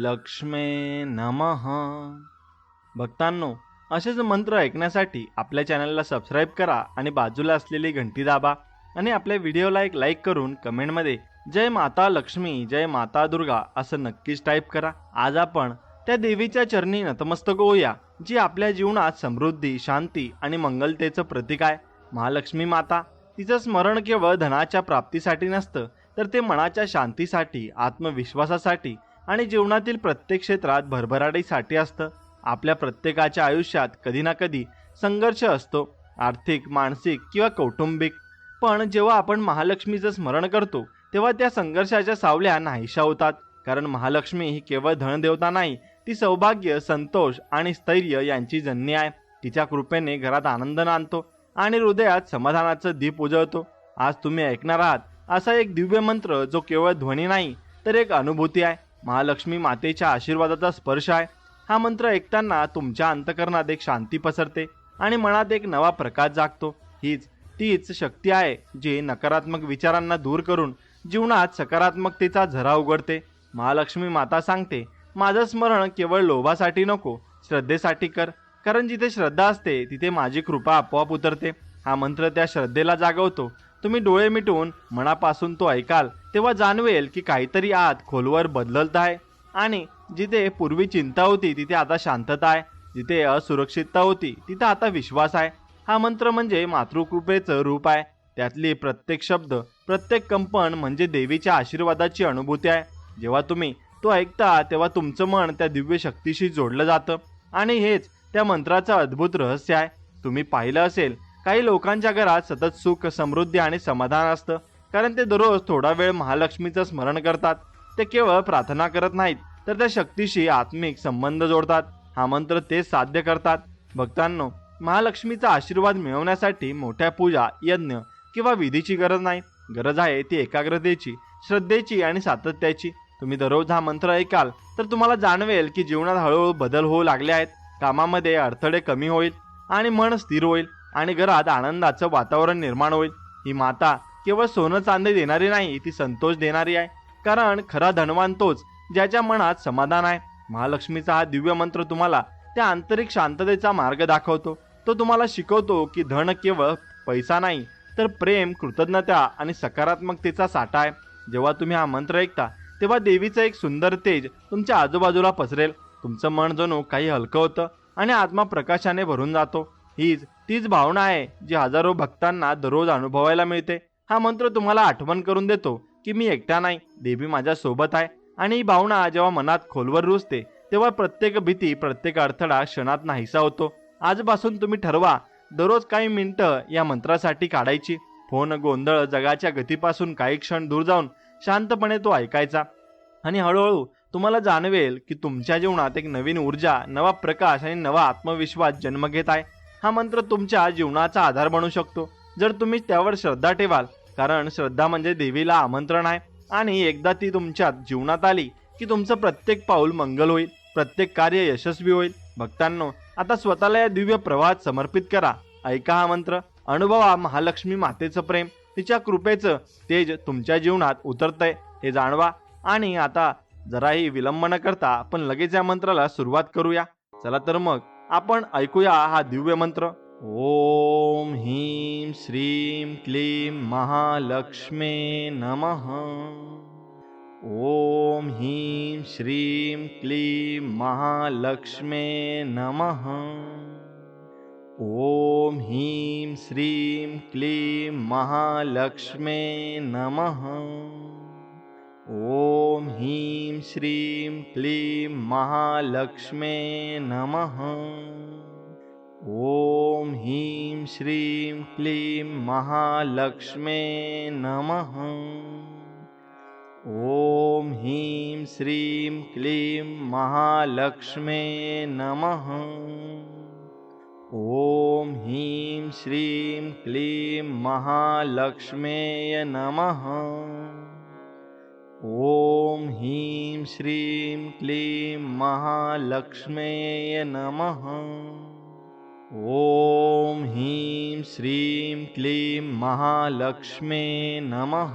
महालक्ष्मे नमः. भक्तांनो, असेच मंत्र ऐकण्यासाठी आपल्या चॅनलला सबस्क्राईब करा आणि बाजूला असलेली घंटी दाबा आणि आपल्या व्हिडिओला एक लाईक करून कमेंटमध्ये जय माता लक्ष्मी, जय माता दुर्गा असं नक्कीच टाईप करा. आज आपण त्या देवीच्या चरणी नतमस्तक होऊया जी आपल्या जीवनात समृद्धी, शांती आणि मंगलतेचं प्रतीक आहे. महालक्ष्मी माता, तिचं स्मरण केवळ धनाच्या प्राप्तीसाठी नसतं, तर ते मनाच्या शांतीसाठी, आत्मविश्वासासाठी आणि जीवनातील प्रत्येक क्षेत्रात भरभराटीसाठी असतं. आपल्या प्रत्येकाच्या आयुष्यात कधी ना कधी संघर्ष असतो, आर्थिक, मानसिक किंवा कौटुंबिक. पण जेव्हा आपण महालक्ष्मीचं स्मरण करतो तेव्हा त्या संघर्षाच्या सावल्या नाहीशा होतात. कारण महालक्ष्मी ही केवळ धनदेवता नाही, ती सौभाग्य, संतोष आणि स्थैर्य यांची जननी आहे. तिच्या कृपेने घरात आनंद नांदतो आणि हृदयात समाधानाचं दीप उजळतो. आज तुम्ही ऐकणार आहात असा एक दिव्य मंत्र जो केवळ ध्वनी नाही तर एक अनुभूती आहे. महालक्ष्मी मातेच्या आशीर्वादाचा स्पर्श आहे. हा मंत्र ऐकताना तुमच्या अंतःकरणात एक शांती पसरते आणि मनात एक नवा प्रकाश जागतो. तीच शक्ती आहे जी नकारात्मक विचारांना दूर करून जीवनात सकारात्मकतेचा झरा उघडते. महालक्ष्मी माता सांगते, माझं स्मरण केवळ लोभासाठी नको, श्रद्धेसाठी कर. कारण जिथे श्रद्धा असते तिथे माझी कृपा आपोआप उतरते. हा मंत्र त्या श्रद्धेला जागवतो. तुम्ही डोळे मिटून मनापासून तो ऐकाल तेव्हा जाणवेल की काहीतरी आत खोलवर बदलत आहे. आणि जिथे पूर्वी चिंता होती तिथे आता शांतता आहे. जिथे असुरक्षितता होती तिथे आता विश्वास आहे. हा मंत्र म्हणजे मातृकृपेचं रूप आहे. त्यातली प्रत्येक शब्द, प्रत्येक कंपन म्हणजे देवीच्या आशीर्वादाची अनुभूती आहे. जेव्हा तुम्ही तो ऐकता तेव्हा तुमचं मन त्या दिव्य शक्तीशी जोडलं जातं आणि हेच त्या मंत्राचं अद्भुत रहस्य आहे. तुम्ही पाहिलं असेल, काही लोकांच्या घरात सतत सुख, समृद्धी आणि समाधान असतं, कारण ते दररोज थोडा वेळ महालक्ष्मीचं स्मरण करतात. ते केवळ प्रार्थना करत नाहीत, तर त्या शक्तीशी आत्मिक संबंध जोडतात. हा मंत्र तेच साध्य करतात. भक्तांनो, महालक्ष्मीचा आशीर्वाद मिळवण्यासाठी मोठ्या पूजा, यज्ञ किंवा विधीची गरज नाही. गरज आहे ती एकाग्रतेची, श्रद्धेची आणि सातत्याची. तुम्ही दररोज हा मंत्र ऐकाल तर तुम्हाला जाणवेल की जीवनात हळूहळू बदल होऊ लागले आहेत. कामामध्ये अडथळे कमी होईल आणि मन स्थिर होईल आणि घरात आनंदाचं वातावरण निर्माण होईल. ही माता केवळ सोनं चांदी देणारी नाही, ती संतोष देणारी आहे. कारण खरा धनवान तोच ज्याच्या मनात समाधान आहे. महालक्ष्मीचा हा दिव्य मंत्र तुम्हाला त्या आंतरिक शांततेचा मार्ग दाखवतो. तो तुम्हाला शिकवतो की धन केवळ पैसा नाही, तर प्रेम, कृतज्ञता आणि सकारात्मकतेचा साठा आहे. जेव्हा तुम्ही हा मंत्र ऐकता तेव्हा देवीचं एक सुंदर तेज तुमच्या आजूबाजूला पसरेल. तुमचं मन जणू काही हलकं होतं आणि आत्मा प्रकाशाने भरून जातो. तीच भावना आहे जी हजारो भक्तांना दररोज अनुभवायला मिळते. हा मंत्र तुम्हाला आठवण करून देतो की मी एकटा नाही, देवी माझ्या सोबत आहे. आणि ही भावना जेव्हा मनात खोलवर रुजते तेव्हा प्रत्येक भीती, प्रत्येक अडथळा क्षणात नाहीसा होतो. आजपासून तुम्ही ठरवा दररोज काही मिनिटं या मंत्रासाठी काढायची. फोन, गोंधळ, जगाच्या गतीपासून काही क्षण दूर जाऊन शांतपणे तो ऐकायचा. आणि हळूहळू तुम्हाला जाणवेल की तुमच्या जीवनात एक नवीन ऊर्जा, नवा प्रकाश आणि नवा आत्मविश्वास जन्म घेत आहे. हा मंत्र तुमच्या जीवनाचा आधार बनू शकतो जर तुम्ही त्यावर श्रद्धा ठेवाल. कारण श्रद्धा म्हणजे देवीला आमंत्रण आहे आणि एकदा ती तुमच्या जीवनात आली की तुमचं प्रत्येक पाऊल मंगल होईल, प्रत्येक कार्य यशस्वी होईल. भक्तांनो, आता स्वतःला या दिव्य प्रवाहात समर्पित करा. ऐका हा मंत्र, अनुभवा महालक्ष्मी मातेचं प्रेम, तिच्या कृपेचं तेज तुमच्या जीवनात उतरतंय हे जाणवा. आणि आता जराही विलंब न करता आपण लगेच या मंत्राला सुरुवात करूया. चला तर मग आपण ऐकूया हा दिव्य मंत्र. ओम ह्रीं श्रीं क्लीं महालक्ष्मे नमः. ओम ह्रीं श्रीं क्लीं महालक्ष्मे नमः. ओम ह्रीं श्रीं क्लीं महालक्ष्मे नमः. ओम ह्रीं श्रीं क्लीं महालक्ष्मे नमः. ओम ह्रीं श्रीं क्लीं महालक्ष्मे नमः. ओम ह्रीं श्रीं क्लीं महालक्ष्मे नमः. ओम ह्रीं श्रीं क्लीं महालक्ष्मे नमः. ओम ह्रीं श्रीं क्लीं महालक्ष्मे नमः. ओम ह्रीं श्रीं क्लीं महालक्ष्मे नमः.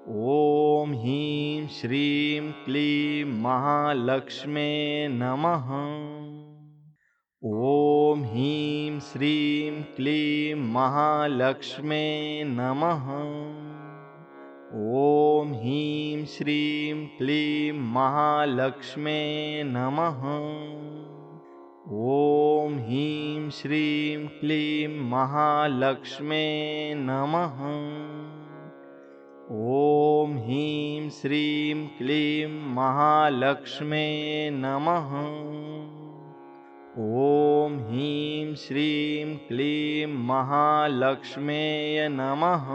ॐ ह्रीं श्रीं क्लीं महालक्ष्मे नमः। ॐ ह्रीं श्रीं क्लीं महालक्ष्मे नमः। ॐ ह्रीं श्रीं क्लीं महालक्ष्मे नमः। ॐ ह्रीं श्रीं क्लीं महालक्ष्मे नमः। ॐ ह्रीं श्रीं क्लीं महालक्ष्मे नमः। ॐ ह्रीं श्रीं क्लीं महालक्ष्मेय नमः।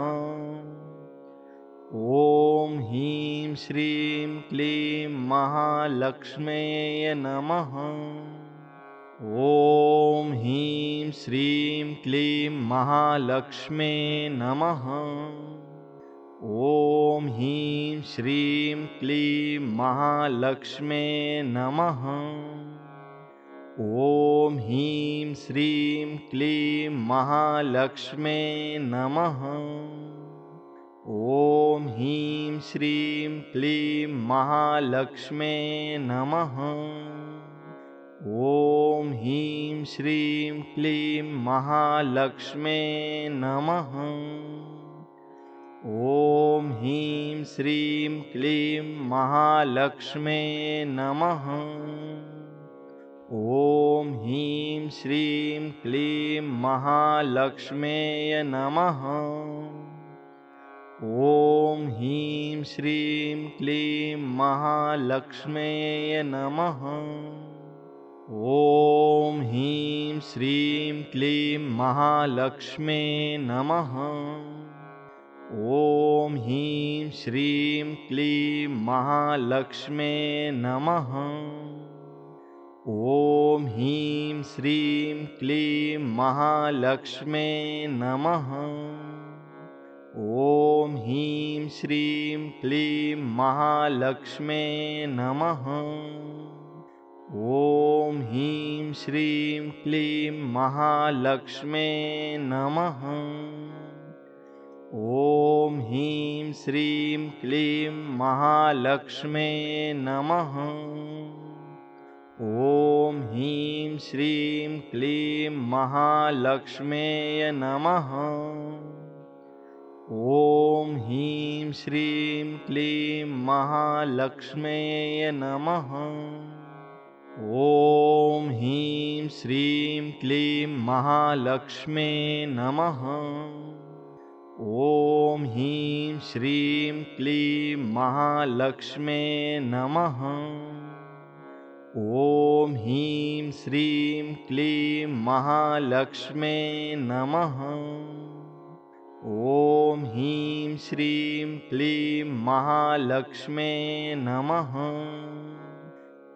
ॐ ह्रीं श्रीं क्लीं महालक्ष्मेय नमः। ॐ ह्रीं श्रीं क्लीं महालक्ष्मे नमः। ॐ ह्रीं श्रीं क्लीं महालक्ष्मे नमः। ॐ ह्रीं श्रीं क्लीं महालक्ष्मे नमः। ॐ ह्रीं श्रीं क्लीं महालक्ष्मे नमः। ॐ ह्रीं श्रीं क्लीं महालक्ष्मे नमः। ॐ ह्रीं श्रीं क्लीं महालक्ष्मे नमः। ॐ ह्रीं श्रीं क्लीं महालक्ष्मेय नमः। ॐ ह्रीं श्रीं क्लीं महालक्ष्मेय नमः। ॐ ह्रीं श्रीं क्लीं महालक्ष्मे नमः। ॐ ह्रीं श्रीं क्लीं महालक्ष्मे नमः। ॐ ह्रीं श्रीं क्लीं महालक्ष्मे नमः। ॐ ह्रीं श्रीं क्लीं महालक्ष्मे नमः। ॐ ह्रीं श्रीं क्लीं महालक्ष्मे नमः। ॐ ह्रीं श्रीं क्लीं महालक्ष्मे नमः। ॐ ह्रीं श्रीं क्लीं महालक्ष्मेय नमः। ॐ ह्रीं श्रीं क्लीं महालक्ष्मेय नमः। ॐ ह्रीं श्रीं क्लीं महालक्ष्मे नमः। ॐ ह्रीं श्रीं क्लीं महालक्ष्मे नमः। ॐ ह्रीं श्रीं क्लीं महालक्ष्मे नमः। ॐ ह्रीं श्रीं क्लीं महालक्ष्मे नमः।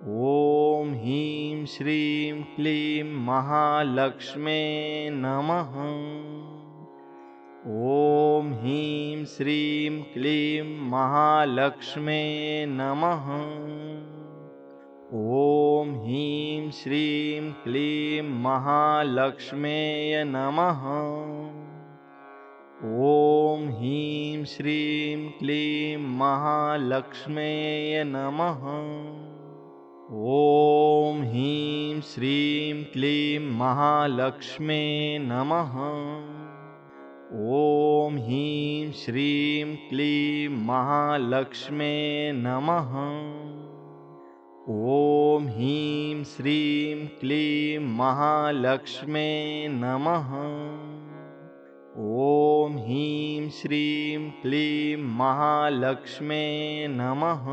ॐ ह्रीं श्रीं क्लीं महालक्ष्मे नमः। ॐ ह्रीं श्रीं क्लीं महालक्ष्मे नमः। ॐ ह्रीं श्रीं क्लीं महालक्ष्मेय नमः। ॐ ह्रीं श्रीं क्लीं महालक्ष्मेय नमः। ॐ ह्रीं श्रीं क्लीं महालक्ष्मे नमः। ॐ ह्रीं श्रीं क्लीं महालक्ष्मे नमः। ॐ ह्रीं श्रीं क्लीं महालक्ष्मे नमः। ॐ ह्रीं श्रीं क्लीं महालक्ष्मे नमः।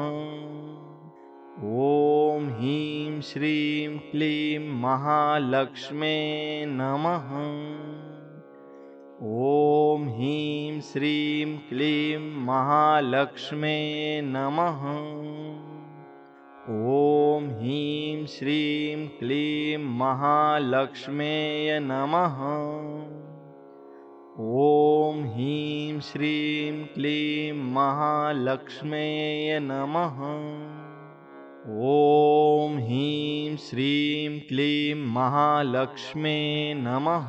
ॐ ह्रीं श्रीं क्लीं महालक्ष्मे नमः। ॐ ह्रीं श्रीं क्लीं महालक्ष्मे नमः। ॐ ह्रीं श्रीं क्लीं महालक्ष्मेय नमः। ॐ ह्रीं श्रीं क्लीं महालक्ष्मेय नमः। ॐ ह्रीं श्रीं क्लीं महालक्ष्मे नमः।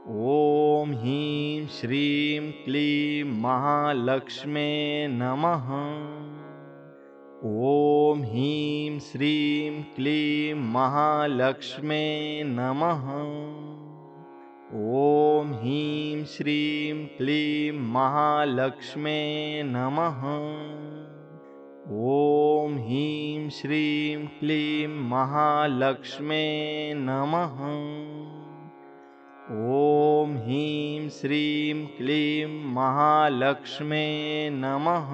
ॐ ह्रीं श्रीं क्लीं महालक्ष्मे नमः। ॐ ह्रीं श्रीं क्लीं महालक्ष्मे नमः। ॐ ह्रीं श्रीं क्लीं महालक्ष्मे नमः। ॐ ह्रीं श्रीं क्लीं महालक्ष्मे नमः। ॐ ह्रीं श्रीं क्लीं महालक्ष्मे नमः।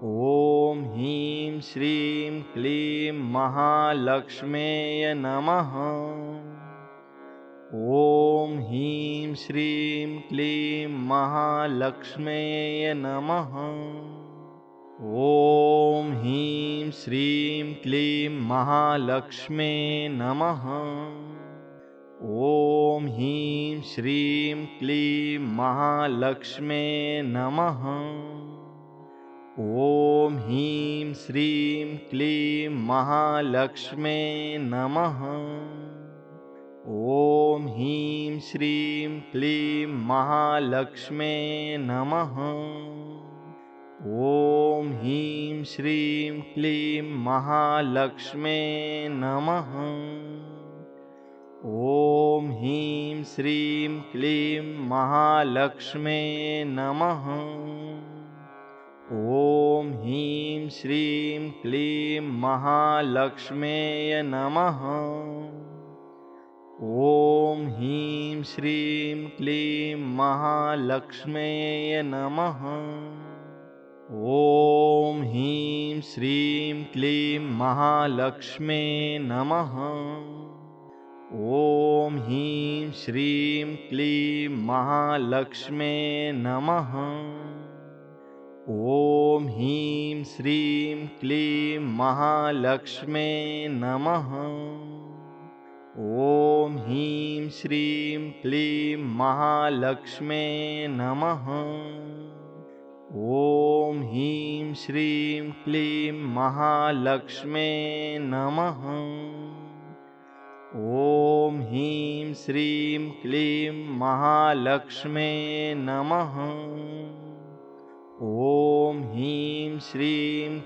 ॐ ह्रीं श्रीं क्लीं महालक्ष्मेय नमः। ॐ ह्रीं श्रीं क्लीं महालक्ष्मेय नमः। ॐ ह्रीं श्रीं क्लीं महालक्ष्मे नमः। ॐ ह्रीं श्रीं क्लीं महालक्ष्मे नमः। ॐ ह्रीं श्रीं क्लीं महालक्ष्मे नमः। ॐ ह्रीं श्रीं क्लीं महालक्ष्मे नमः। ॐ ह्रीं श्रीं क्लीं महालक्ष्मे नमः। ॐ ह्रीं श्रीं क्लीं महालक्ष्मे नमः। ॐ ह्रीं श्रीं क्लीं महालक्ष्मेय नमः। ॐ ह्रीं श्रीं क्लीं महालक्ष्मेय नमः। ॐ ह्रीं श्रीं क्लीं महालक्ष्मे नमः। ॐ ह्रीं श्रीं क्लीं महालक्ष्मे नमः। ॐ ह्रीं श्रीं क्लीं महालक्ष्मे नमः। ॐ ह्रीं श्रीं क्लीं महालक्ष्मे नमः। ॐ ह्रीं श्रीं क्लीं महालक्ष्मे नमः। ॐ ह्रीं श्रीं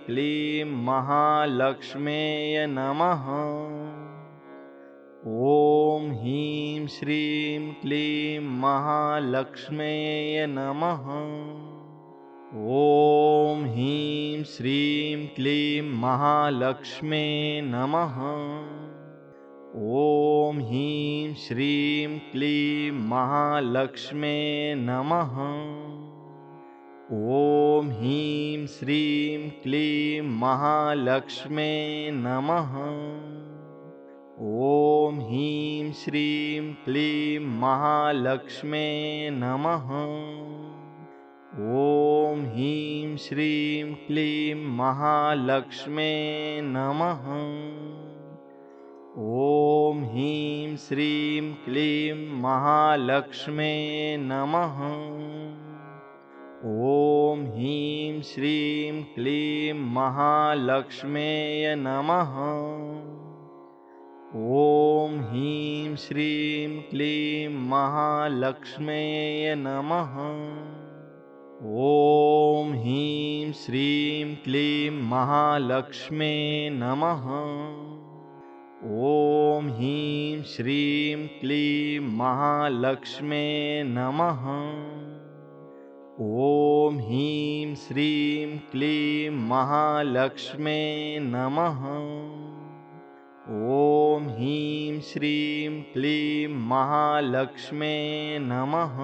क्लीं महालक्ष्मे नमः। ॐ ह्रीं श्रीं क्लीं महालक्ष्मेय नमः। ॐ ह्रीं श्रीं क्लीं महालक्ष्मेय नमः। ॐ ह्रीं श्रीं क्लीं महालक्ष्मे नमः। ॐ ह्रीं श्रीं क्लीं महालक्ष्मे नमः। ॐ ह्रीं श्रीं क्लीं महालक्ष्मे नमः। ॐ ह्रीं श्रीं क्लीं महालक्ष्मे नमः। ॐ ह्रीं श्रीं क्लीं महालक्ष्मे नमः। ॐ ह्रीं श्रीं क्लीं महालक्ष्मे नमः। ॐ ह्रीं श्रीं क्लीं महालक्ष्मेय नमः। ॐ ह्रीं श्रीं क्लीं महालक्ष्मेय नमः। ॐ ह्रीं श्रीं क्लीं महालक्ष्मे नमः। ॐ ह्रीं श्रीं क्लीं महालक्ष्मे नमः। ॐ ह्रीं श्रीं क्लीं महालक्ष्मे नमः। ॐ ह्रीं श्रीं क्लीं महालक्ष्मे नमः।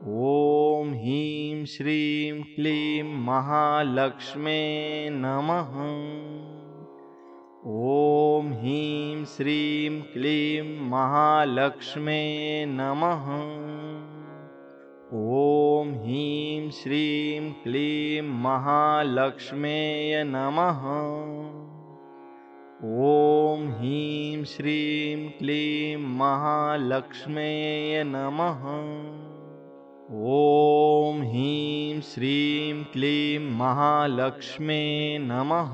ॐ ह्रीं श्रीं क्लीं महालक्ष्मे नमः। ॐ ह्रीं श्रीं क्लीं महालक्ष्मे नमः। ॐ ह्रीं श्रीं क्लीं महालक्ष्मेय नमः। ॐ ह्रीं श्रीं क्लीं महालक्ष्मेय नमः। ॐ ह्रीं श्रीं क्लीं महालक्ष्मे नमः।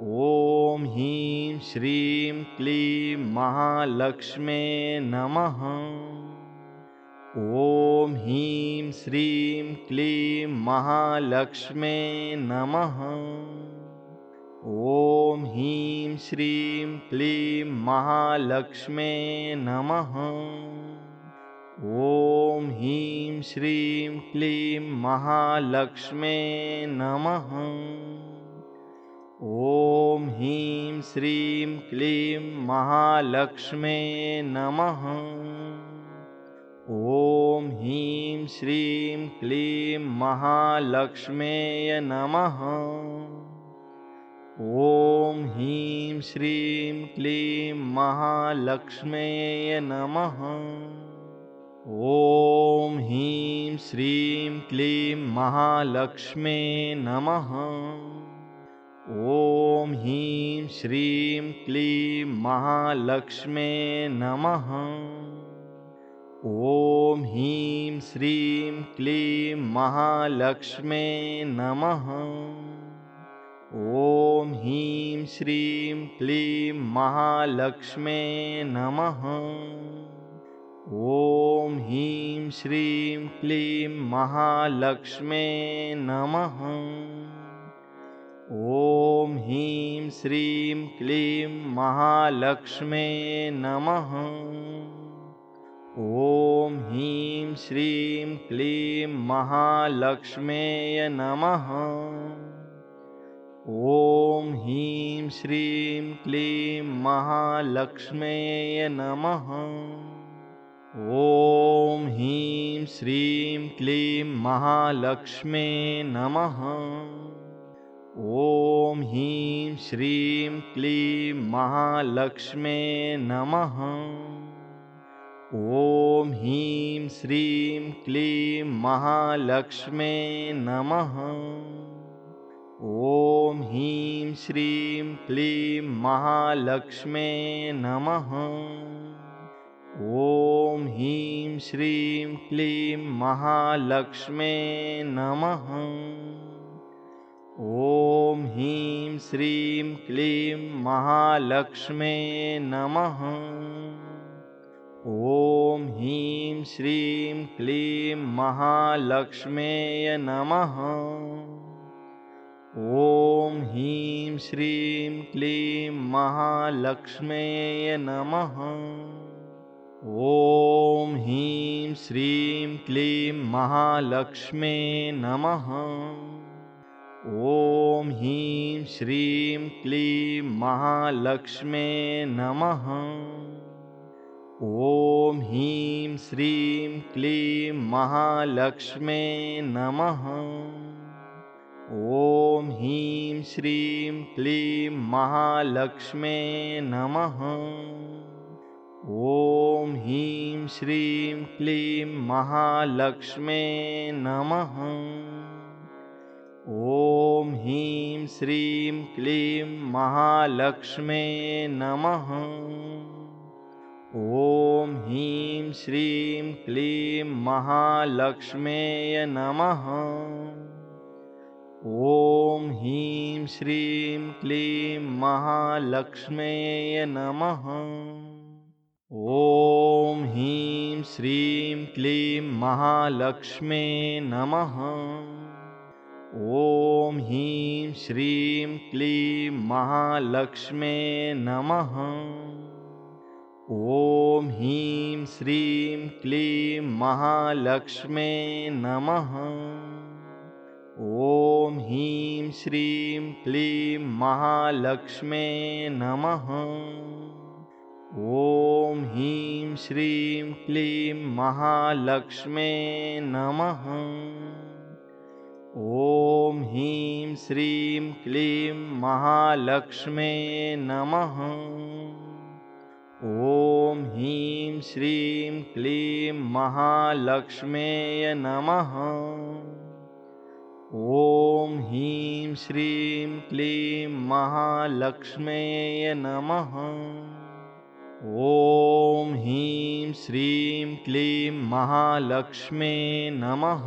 ॐ ह्रीं श्रीं क्लीं महालक्ष्मे नमः। ॐ ह्रीं श्रीं क्लीं महालक्ष्मे नमः। ॐ ह्रीं श्रीं क्लीं महालक्ष्मे नमः। ॐ ह्रीं श्रीं क्लीं महालक्ष्मे नमः। ॐ ह्रीं श्रीं क्लीं महालक्ष्मे नमः। ॐ ह्रीं श्रीं क्लीं महालक्ष्मेय नमः। ॐ ह्रीं श्रीं क्लीं महालक्ष्मेय नमः। ॐ ह्रीं श्रीं क्लीं महालक्ष्मे नमः। ॐ ह्रीं श्रीं क्लीं महालक्ष्मे नमः। ॐ ह्रीं श्रीं क्लीं महालक्ष्मे नमः। ॐ ह्रीं श्रीं क्लीं महालक्ष्मे नमः। ॐ ह्रीं श्रीं क्लीं महालक्ष्मे नमः। ॐ ह्रीं श्रीं क्लीं महालक्ष्मे नमः। ॐ ह्रीं श्रीं क्लीं महालक्ष्मेय नमः। ॐ ह्रीं श्रीं क्लीं महालक्ष्मेय नमः। ॐ ह्रीं श्रीं क्लीं महालक्ष्मे नमः। ॐ ह्रीं श्रीं क्लीं महालक्ष्मे नमः। ॐ ह्रीं श्रीं क्लीं महालक्ष्मे नमः। ॐ ह्रीं श्रीं क्लीं महालक्ष्मे नमः। ॐ ह्रीं श्रीं क्लीं महालक्ष्मे नमः। ॐ ह्रीं श्रीं क्लीं महालक्ष्मे नमः। ॐ ह्रीं श्रीं क्लीं महालक्ष्मेय नमः। ॐ ह्रीं श्रीं क्लीं महालक्ष्मेय नमः। ॐ ह्रीं श्रीं क्लीं महालक्ष्मे नमः। ॐ ह्रीं श्रीं क्लीं महालक्ष्मे नमः। ॐ ह्रीं श्रीं क्लीं महालक्ष्मे नमः। ॐ ह्रीं श्रीं क्लीं महालक्ष्मे नमः। ॐ ह्रीं श्रीं क्लीं महालक्ष्मे नमः। ॐ ह्रीं श्रीं क्लीं महालक्ष्मे नमः। ॐ ह्रीं श्रीं क्लीं महालक्ष्मेय नमः। ॐ ह्रीं श्रीं क्लीं महालक्ष्मेय नमः। ॐ ह्रीं श्रीं क्लीं महालक्ष्मे नमः। ॐ ह्रीं श्रीं क्लीं महालक्ष्मे नमः। ॐ ह्रीं श्रीं क्लीं महालक्ष्मे नमः। ॐ ह्रीं श्रीं क्लीं महालक्ष्मे नमः। ॐ ह्रीं श्रीं क्लीं महालक्ष्मे नमः। ॐ ह्रीं श्रीं क्लीं महालक्ष्मे नमः। ॐ ह्रीं श्रीं क्लीं महालक्ष्मेय नमः। ॐ ह्रीं श्रीं क्लीं महालक्ष्मेय नमः। ॐ ह्रीं श्रीं क्लीं महालक्ष्मे नमः।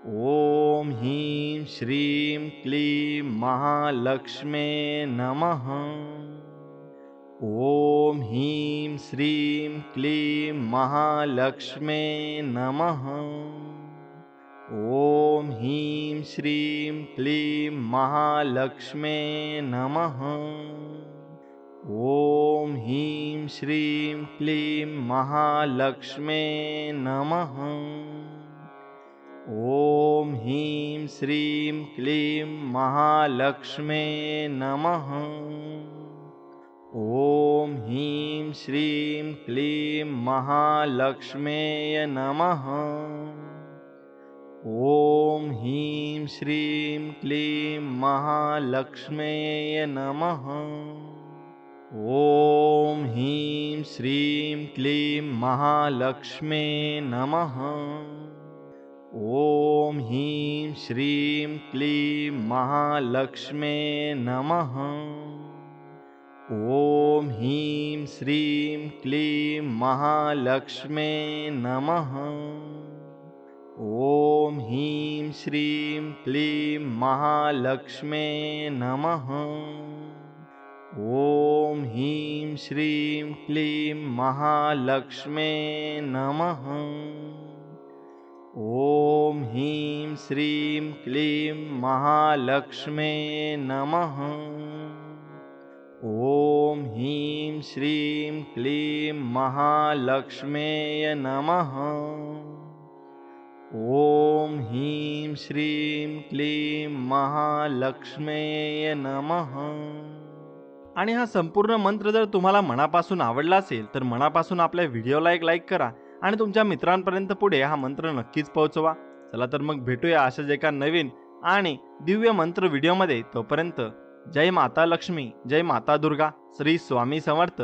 ॐ ह्रीं श्रीं क्लीं महालक्ष्मे नमः। ॐ ह्रीं श्रीं क्लीं महालक्ष्मे नमः। ॐ ह्रीं श्रीं क्लीं महालक्ष्मे नमः। ॐ ह्रीं श्रीं क्लीं महालक्ष्मे नमः। ॐ ह्रीं श्रीं क्लीं महालक्ष्मे नमः। ॐ ह्रीं श्रीं क्लीं महालक्ष्मे नमः। ॐ ह्रीं श्रीं क्लीं महालक्ष्मे नमः। ॐ ह्रीं श्रीं क्लीं महालक्ष्मे नमः। ॐ ह्रीं श्रीं क्लीं महालक्ष्मे नमः। ॐ ह्रीं श्रीं क्लीं महालक्ष्मे नमः। ॐ ह्रीं श्रीं क्लीं महालक्ष्मे नमः। ॐ ह्रीं श्रीं क्लीं महालक्ष्मे नमः। ॐ ह्रीं श्रीं क्लीं महालक्ष्मे नमः। ॐ ह्रीं श्रीं क्लीं महालक्ष्मे नमः। ॐ ह्रीं श्रीं क्लीं महालक्ष्मे नमः। आणि हा संपूर्ण मंत्र जर तुम्हाला मनापासून आवडला असेल तर मनापासून आपल्या व्हिडिओला एक लाईक करा आणि तुमच्या मित्रांपर्यंत पुढे हा मंत्र नक्कीच पोहोचवा। चला तर मग भेटूया अशाच एका नवीन आणि दिव्य मंत्र व्हिडिओमध्ये। तोपर्यंत जय माता लक्ष्मी, जय माता दुर्गा, श्री स्वामी समर्थ।